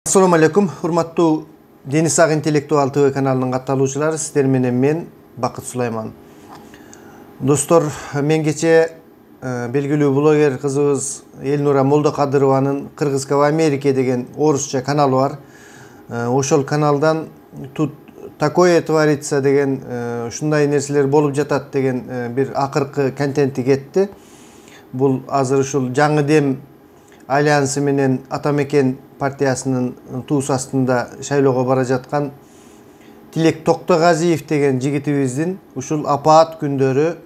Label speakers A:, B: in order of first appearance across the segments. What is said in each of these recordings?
A: Assalamu alaikum, hurmattуу Deniz Ак Intellektual TV kanalının katalogçuları, sizler menen men Bakıt Sulayman. Dostlar, men geçe belgilүү bloger kızыбыз Elnura Молдокадырованын Кыргызкова Америка деген орусча kanalı var. Ошол kanaldan такое творится деген ушундай нерселер болуп жатат деген bir акыркы контенти кетти. Бул азыр ушул жаңы дем альянсы менен Атамекен партиясынын туус астында шайлоого бара жаткан Тилек Токтогазиев деген жигитибиздин ушул апаат күндөрү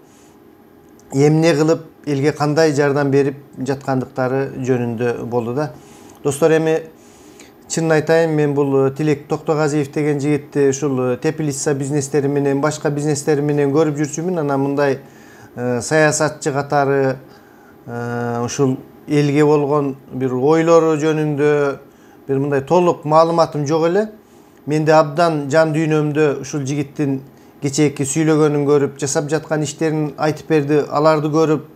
A: эмне кылып элге кандай жардам берип жаткандыктары жөнүндө болду да. Достор, эми чынын айтайын, мен бул Тилек Токтогазиев деген жигитти ушул теплица бизнестери менен, башка бизнестери менен көрүп жүрчүмүн. Анан мындай саясатчы катары ушул элге болгон бир ойлору жөнүндө бир мындай толук маалыматым жок эле. Менде абдан жан дүйнөмдө ушул жигиттин кечээки сүйлөгөнүн көрүп, жасап жаткан иштерин айтып берди. Аларды көрүп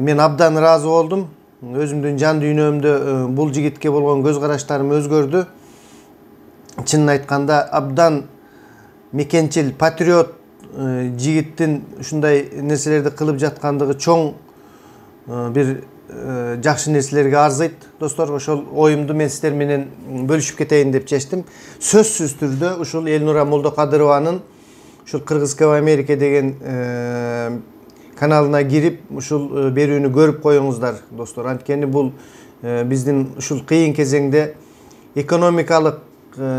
A: мен абдан ыраазы болдум. Өзүмдүн жан дүйнөмдө бул жигитке болгон көз караштарым өзгөрдү. Чынын айтканда абдан мекенчил, патриот жигиттин ушундай нерселерди кылып жаткандыгы чоң бир жакшы нерселерге арзыйт. Достор, ошол оюмду мен сиздер менен бөлүшүп кетейин деп чечтим. Сөзсүз түрдө ушул Элнура Молдокадырованын ушул Кыргызкова Америка деген каналына кирип ушул берүүнү көрүп коюңуздар, достор. Анткени бул биздин ушул кыйын кезеңде экономикалык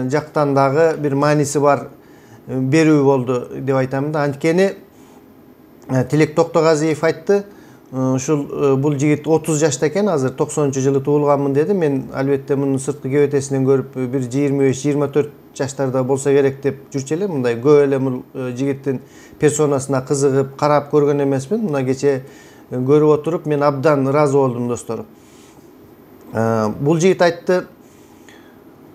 A: жактан дагы бир мааниси бар берүү болду деп айтам да. Анткени Тилек Токтогазиев айтты, ушул бул жигит 30 жашта экен, азыр 90-жылы туулганмын деди. Мен албетте мунун сырткы кебетесинен көрүп бир 25-24 жаштарда болсо керек деп жүрчү элем. Мындай көп эле бул жигиттин персонасына кызыгып карап көргөн эмесмин. Мына кече көрүп отуруп мен абдан ыраазы болдум, достор. Бул жигит айтты,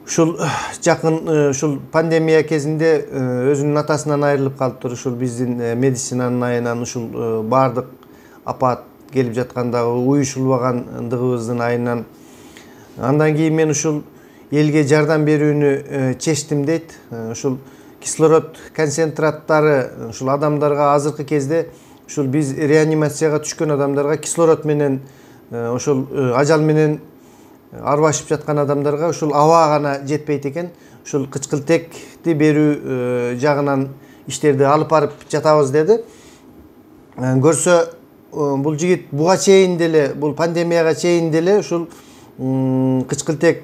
A: ушул жакын ушул пандемия кезинде өзүнүн атасынан айрылып калыптыр. Ушул биздин медицинанын айынан ушул баардык апаат келип жаткандагы уюшулбагандыгыбыздын айынан. Андан кийин мен ушул элге жардам берүүнү чечтим дейт. Ушул кислород концентраттары ушул адамдарга азыркы кезде ушул биз реанимацияга түшкөн адамдарга кислород менен ушул ажал менен арбашып жаткан адамдарга ушул аба гана жетпейт экен. Ушул кычкылтекти берүү жагынан иштерди алып барып жатабыз деди. Көрсө бул жигит буга чейин деле, бул пандемияга чейин деле ушул кычкылтек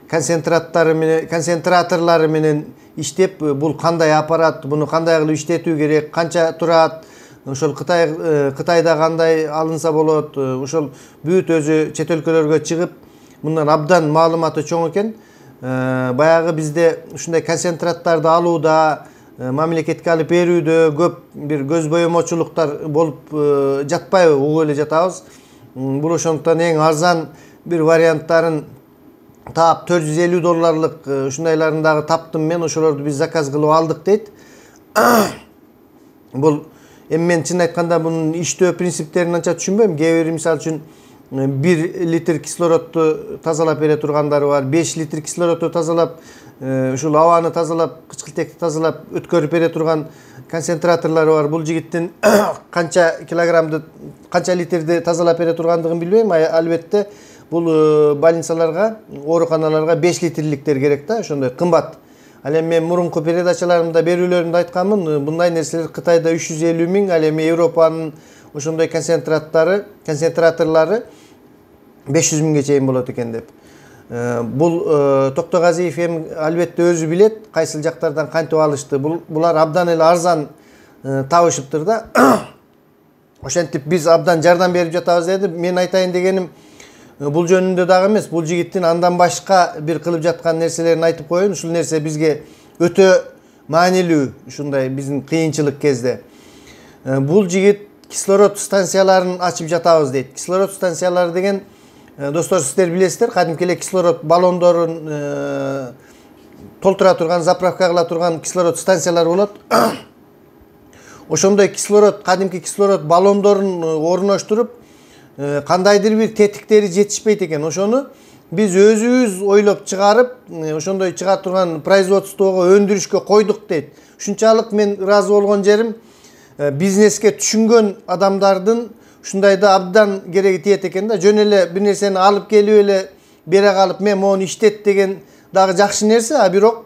A: концентраторлары менен иштеп, бул кандай аппарат, буну кандай кылып иштетүү керек, канча турат, ошол Кытайда кандай алынса болот, ошол бүт өзү чет өлкөлөргө чыгып, мындан абдан маалыматы чоң экен. Баягы бизде ушундай концентраттарды алууда, мамлекетке алып берүүдө көп бир көз боемочулуктар болуп жатпайбы, угуп эле жатабыз. Бул ошондуктан эң арзан бир варианттарын таап $450 ушундайларын дагы таптым мен, ошолорду биз заказ кылып алдык дейт. Бул эми мен чын айтканда бунун иштөө принциптерин анча түшүнбөйм. Кээ бир мисалы үчүн 1 литр кислородду тазалап бере тургандары бар, 5 литр кислородду тазалап, ушул абаны тазалап, кычкылтекти тазалап өткөрүп бере турган концентраторлору бар. Бул жигиттин канча килограммды, канча литрди тазалап бере тургандыгын билбейм. Албетте бул больницаларга, ооруканаларга 5 литрликтер керек да, ошондой кымбат. Ал эми мен мурунку передачаларымда, берүүлөрүмдө айтканмын, мындай нерселер Кытайда 350 000, ал эми Европанын ошондой концентраторлору 500 000ге чейин болот экен деп. Бул Токтогазиев эми албетте өзү билет кайсыл жактардан кантип алышты. Булар абдан эле арзан табышыптыр да. Ошентип биз абдан жардам берип жатабыз деди. Мен айтайын дегеним бул жөнүндө дагы эмес, бул жигиттин андан башка бир кылып жаткан нерселерин айтып коеюн. Ушул нерсе бизге өтө маанилүү ушундай биздин кыйынчылык кезде. Бул жигит кислород станцияларын ачып жатабыз дейт. Кислород станциялары деген, достор, сиздер билесиздер, кадимки эле кислород баллондорун толтура турган, заправка кыла турган кислород станциялары болот. Ошондой кислород, кадимки кислород баллондорун орноштуруп, кандайдыр бир тетиктери жетишпейт экен. Ошону biz özüбүз ойлоп чыгарып, ошондой чыга турган производствого өндүрүшкө койдук дейт. Ушунчалык мен ыраазы болгон жерим бизнеске түшүнгөн адамдардын ушундайда абдан кереги тиет экен да. Жөн эле бир нерсени алып келип эле бере калып мен мону иштет деген дагы жакшы нерсе, а бирок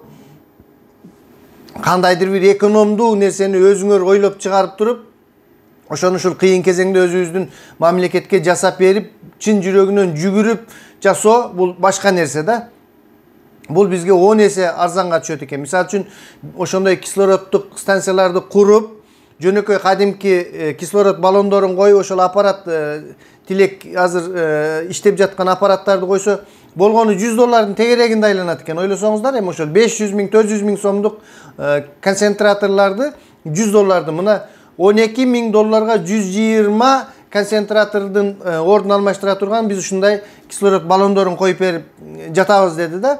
A: кандайдыр бир экономдуу нерсени өзүңөр ойлоп чыгарып туруп, ошону ушул кыйын кезеңде өзүбүздүн мамлекетке жасап берип, чын жүрөгүнөн жүгүрүп жасоо бул башка нерсе да. Бул бизге 10 эсе арзанга түшөт экен. Мисалы үчүн ошондой кислороддук станцияларды куруп, жөнөкөй кадимки кислород баллондорун коюп, ошол аппарат тилек азыр иштеп жаткан аппараттарды койсо, болгону $100 тегерегинде айланат экен. Ойлосоңуздар, эми ошол 500 000, 400 000 сомдук концентраторларды $100 мына $12,000 120 концентратордун ордун алмаштыра турган биз ушундай кислород баллондорун коюп берип жатабыз деди да.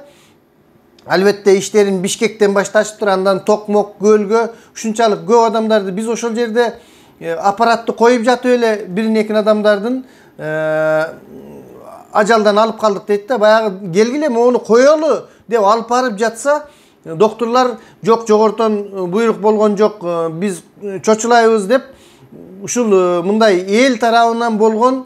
A: Албетте иштерин Бишкектен башташыптыр, андан Токмок, Көлгө ушунчалык көп адамдарды биз ошол жерде аппаратты коюп жатып эле бирин-экин адамдардын ажалдан алып калдык дейт да. Баягы келгиле мону коелу деп алып барып жатса, докторлор жок, жогортон буйрук болгон жок, биз чочулайбыз деп ушул мындай эл тарабынан болгон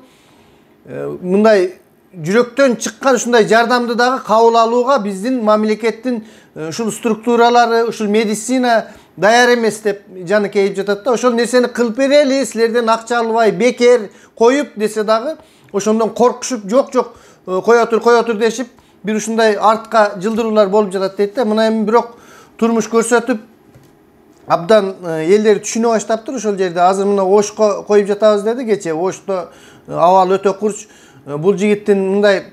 A: мындай жүрөктөн чыккан ушундай жардамды дагы кабыл алууга биздин мамлекеттин ушул структуралары, ушул медицина даяр эмес деп жаны кейип жатат да. Ошол нерсени кылып берели, силерден акча албай бекер коюп десе дагы ошондон коркушуп жок кое тур дешип бир ушундай артка жылдыруулар болуп жатат дейт да. Мына эми бирок турмуш көрсөтүп абдан элдер түшүнө баштаптыр ошол жерде. Азыр мына Ошко коюп жатабыз деди кече. Ошто абал өтө курч. Бул жигиттин мындай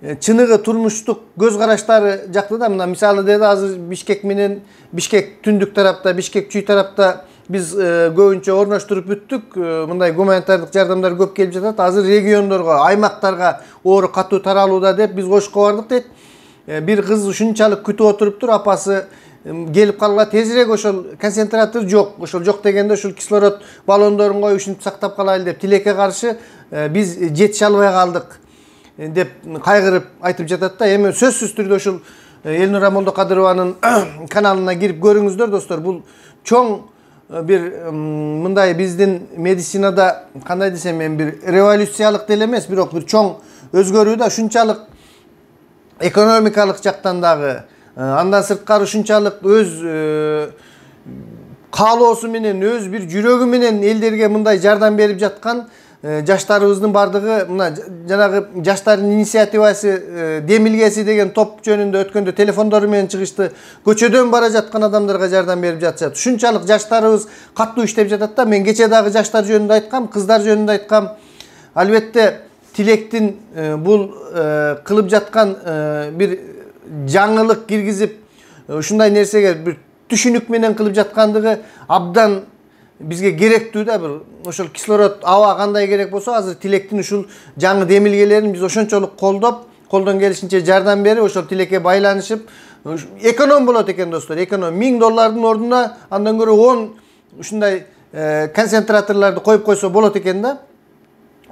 A: чыныгы турмуштук көз караштары жакты да. Мына мисалы деди, азыр Бишкек менен Бишкек түндүк тарапта, Бишкек чүй тарапта биз көбүнчө орноштуруп бүттүк. Мындай гуманитардык жардамдар көп келип жатат. Азыр региондорго, аймактарга оору катуу таралууда деп биз Ошко бардык дейт. Бир кыз ушунчалык күтүп отуруптур, апасы келип калгыла, тезирээк ошол концентратор жок. Ошол жок дегенде ушул кислород баллондорун коюп ушинтип сактап калайлы деп тилекке каршы биз жетише албай калдык деп кайгырып айтып жатат да. Эми сөзсүз түрдө ушул Элнура Молдокадырованын каналына кирип көрүңүздөр достор. Бул чоң бир мындай биздин медицинада кандай десем, мен бир революциялык деле эмес, бирок бир чоң өзгөрүү да. Ушунчалык экономикалык жактан дагы, андан сырткары ушунчалык өз каалоосу менен, өз бир жүрөгү менен элдерге мындай жардам берип жаткан жаштарыбыздын бардыгы, мына жанагы жаштардын инициативасы демилгеси деген топ жөнүндө өткөндө телефондору менен чыгышты. Көчөдөн бара жаткан адамдарга жардам берип жатышат. Ушунчалык жаштарыбыз каттуу иштеп жатат да. Мен кече дагы жаштар жөнүндө айткам, кыздар жөнүндө айткам. Албетте тилектин бул кылып жаткан бир жаңылык киргизип, ушундай нерсеге бир түшүнүк менен кылып жаткандыгы абдан бизге керектүү да. Бир ошол кислород аба кандай керек болсо, азыр тилектин ушул жаңы демилгелерин биз ошончолук колдоп, колдон келишинче жардам берип, ошол тилекке байланышып, эконом болот экен достор. Эконом $1000 ордуна андан көрө 10 ушундай концентраторларды коюп койсо болот экен да.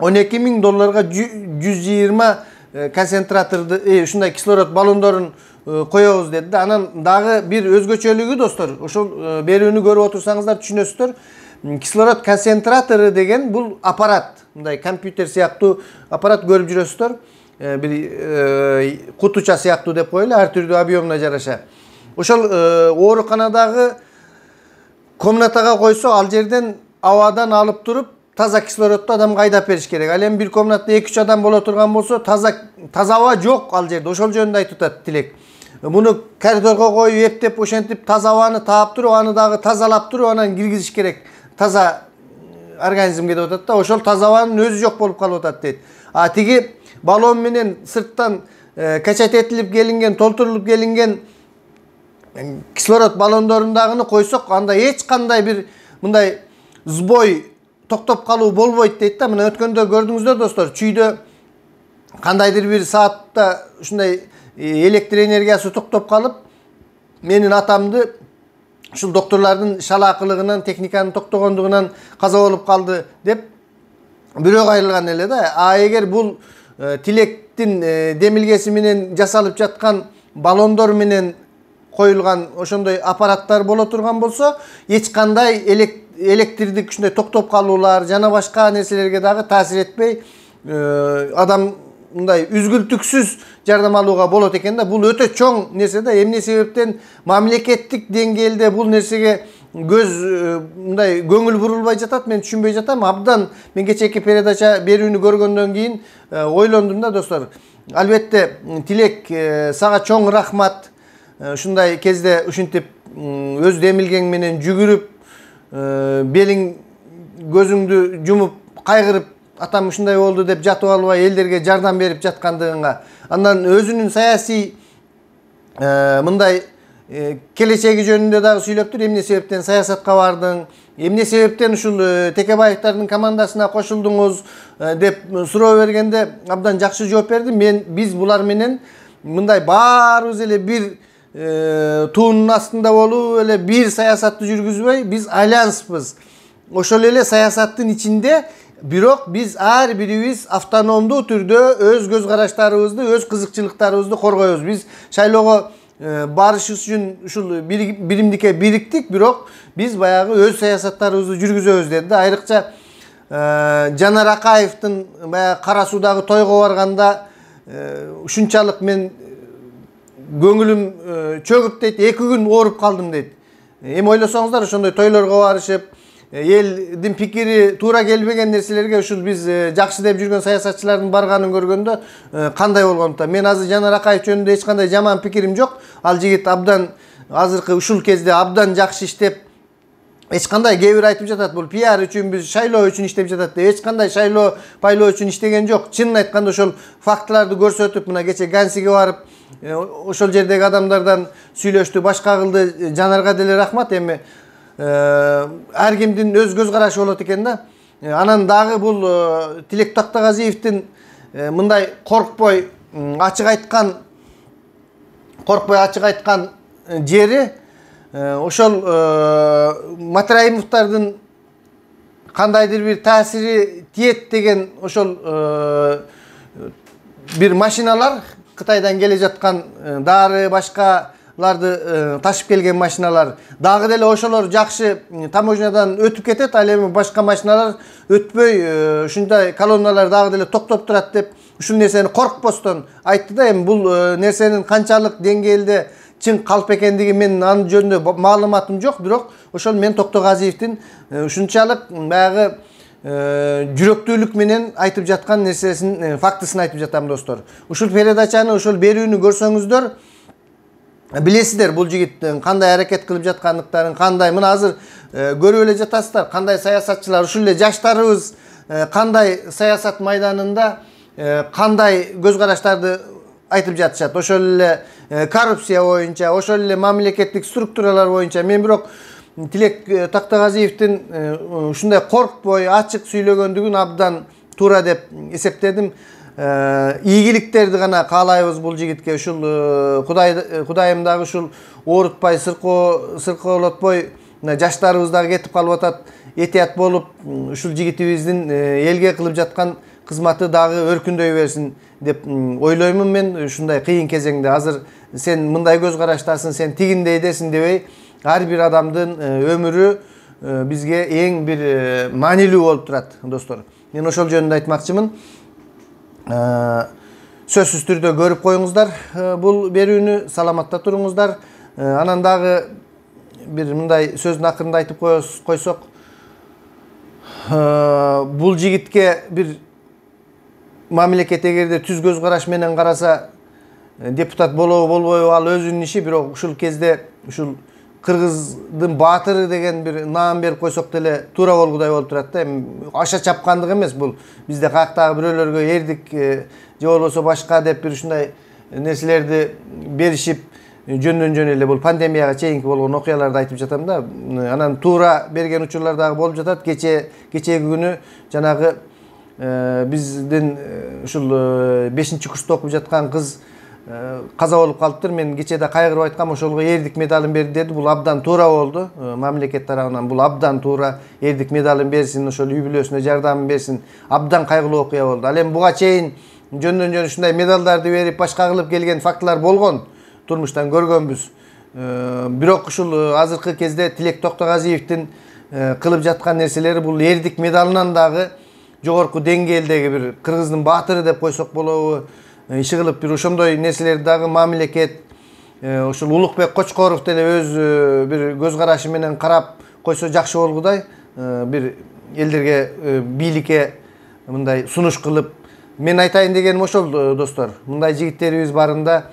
A: $12,000 120 концентраторду, ушундай кислород баллондорун коебуз деди да. Анан дагы бир өзгөчөлүгү достор, ошол берүүнү көрүп отурсаңыздар түшүнөсүздөр. Кислород концентратору деген бул аппарат, мындай компьютер сыяктуу аппарат көрүп жүрөсүздөр. Бир кутуча сыяктуу деп коелу, ар түрдүү объемуна жараша. Ошол ооруканадагы комнатага койсо, ал жерден абадан алып туруп таза кислородду адамга айдап бериш керек. Ал эми бир комнатта 2-3 адам боло турган болсо, таза аба жок ал жерде. Ошол жөнүндө айтып атат тилек. Муну коридорго коюп, эптеп, ошентип таза абаны таап туруп, аны дагы тазалап туруп, анан киргизиш керек. Таза организмге деп атат да. Ошол таза абанын өзү жок болуп калып атат дейт. А тиги баллон менен сырттан качат этилип келинген, толтурулуп келинген кислород баллондорундагыны койсок, анда эч кандай бир мындай сбой, токтоп калуу болбойт дейт да. Мына өткөндө көрдүңүздөр достор, чүйдө кандайдыр бир саатта ушундай электр энергиясы токтоп калып, менин атамды ушул докторлордун шалаакылыгынан, техниканын токтогондугунан каза болуп калды деп бирөө кайрылган эле да. А эгер бул тилектин биттин демилгеси менен жасалып жаткан баллондор менен коюлган ошондой аппараттар боло турган болсо эч кандай электрдик ушундай токтоп калуулар жана башка нерселерге дагы таасир этпей адам мындай үзгүлтүксүз жардам алууга болот экен да. Бул өтө чоң нерсе да. Эмне себептен мамлекеттик деңгээлде бул нерсеге мындай көңүл бурулбай жатат, мен түшүнбөй жатам. Абдан мен кечээки передача берүүнү көргөндөн кийин ойлондум да достор. Албетте Тилек, сага чоң рахмат. Ушундай кезде ушинтип өз демилгең менен жүгүрүп, белиң көзүңдү жумуп кайгырып, атам ушундай болду деп жатып албай элдерге жардам берип жаткандыгыңа, андан өзүнүн саясий мындай келечеги жөнүндө дагы сүйлөптүр. Эмне себептен саясатка бардың, эмне себептен ушул Текебаевдардын командасына кошулдуңуз деп суроо бергенде абдан жакшы жооп берди. Биз булар менен мындай баарыбыз эле бир туунун астында болуп эле бир саясатты жүргүзбөй, биз альянспыз. Ошол эле саясаттын ичинде, бирок биз ар бирибиз автономдуу түрдө өз көз караштарыбызды, өз кызыкчылыктарыбызды коргойбуз. Биз шайлоого барыш үчүн ушул биримдикке бириктик, бирок биз баягы өз саясаттарыбызды жүргүзөбүз деди да. Айрыкча Жанар Акаевдин баягы Кара Суудагы тойго барганда ушунчалык мен көңүлүм чөгүп дейт, 2 күн ооруп калдым дейт. Эми ойлосоңуздар, ошондой тойлорго барышып, элдин пикири туура келбеген нерселерге ушул биз жакшы деп жүргөн саясатчылардын барганын көргөндө кандай болгондуктан мен азыр Жанар Акаев жөнүндө эч кандай жаман пикирим жок. Ал жигит абдан азыркы ушул кезде абдан жакшы иштеп, эч кандай кээ бир айтып жатат, бул пиар үчүн, биз шайлоо үчүн иштеп жатат деп. Эч кандай шайлоо пайлоо үчүн иштеген жок. Чынын айтканда ошол фактыларды көрсөтүп, мына кече Гансиге барып, ошол жердеги адамдардан сүйлөштү, башка кылды. Жанарга деле рахмат. Эми ар кимдин өз көз карашы болот экен да. Анан дагы бул Тилек Тактагазиевдин мындай коркпой ачык айткан жери, ошол Матраимовдардын кандайдыр бир таасири тиет деген ошол бир машиналар, Кытайдан келе жаткан дары башкаларды ташып келген машиналар, дагы деле ошолор жакшы таможнядан өтүп кетет, ал эми башка машиналар өтпөй, ушундай колонналар дагы деле токтоп турат деп ушул нерсени коркпостон айтты да. Эми бул нерсенин канчалык деңгээлде чын калп экендиги мен анын жөнүндө маалыматым жок, бирок ошол мен Токтогазиевдин ушунчалык баягы жүрөктүүлүк менен айтып жаткан нерсесин, фактысын айтып жатам достор. Ушул передачаны, ушул берүүнү көрсөңүздөр билесиздер бул жигиттин кандай аракет кылып жаткандыктарын, кандай мына азыр көрүп эле жатасыздар, кандай саясатчылар, ушул эле жаштарыбыз кандай саясат майданында кандай көз караштарды айтып жатышат. Ошол эле коррупция боюнча, ошол эле мамлекеттик структуралар боюнча. Мен бирок Тилек Тактагазиевдин ушундай коркпой ачык сүйлөгөндүгүн абдан туура деп эсептедим. Ийгиликтерди гана каалайбыз бул жигитке. Ушул Кудайым дагы ушул оорутпай, сыркоолотпой, жаштарыбыз дагы кетип калып атат. Этият болуп, ушул жигитибиздин элге кылып жаткан кызматы дагы өркүндөй берсин деп ойлоймун мен. Ушундай кыйын кезеңде азыр сен мындай көз караштасың, сен тигиндейдесиң дебей, ар бир адамдын өмүрү бизге эң бир маанилүү болуп турат достор. Мен ошол жөнүндө айтмакчымын. Сөзсүз түрдө көрүп коюңуздар бул берүүнү, саламатта туруңуздар. Анан дагы бир мындай сөздүн акырында айтып койсок, бул жигитке бир мамлекет эгерде түз көз караш менен караса, депутат болобу болбойбу ал өзүнүн иши, бирок ушул кезде ушул кыргыздын баатыры деген бир наам берип койсок деле туура болгудай болуп турат да. Аша чапкандык эмес бул. Бизде каяктагы бирөөлөргө эрдик же болбосо башка деп бир ушундай нерселерди беришип жөндөн жөн эле бул пандемияга чейинки болгон окуяларды айтып жатам да. Анан туура берген учурлар дагы болуп жатат. Кечеги күнү жанагы биздин ушул 5-курста окуп жаткан кыз каза болуп калыптыр. Мен кечеде кайгырып айткам, ошолго эрдик медалын берди деди. Бул абдан туура болду. Мамлекет тарабынан бул абдан туура, эрдик медалын берсин, ошол үй бүлөсүнө жардамын берсин. Абдан кайгылуу окуя болду. Ал эми буга чейин жөндөн жөн ушундай медалдарды берип башка кылып келген фактылар болгон, турмуштан көргөнбүз. Бирок ушул азыркы кезде Тилек Токтогазиевдин кылып жаткан нерселери бул эрдик медалынан дагы жогорку деңгээлдеги бир кыргыздын баатыры деп койсок болобу, иши кылып бир ошондой нерселерди дагы мамилекет ушул Улукбек Кочкоров деле өз бир көз карашы менен карап койсо жакшы болгудай, бир элдерге бийликке мындай сунуш кылып, мен айтайын дегеним ошол достор. Мындай жигиттерибиз барында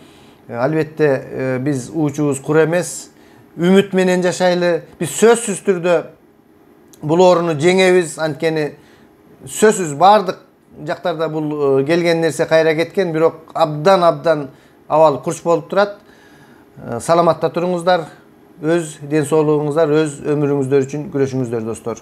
A: албетте биз уучубуз кур эмес, үмүт менен жашайлы. Биз сөзсүз түрдө бул орунду жеңебиз, анткени сөзсүз бардык жактарда бул келген нерсе кайра кеткен, бирок абдан абал курч болуп турат. Саламатта туруңуздар, өз ден соолугуңуздар, өз өмүрүңүздөр үчүн күрөшүңүздөр достор.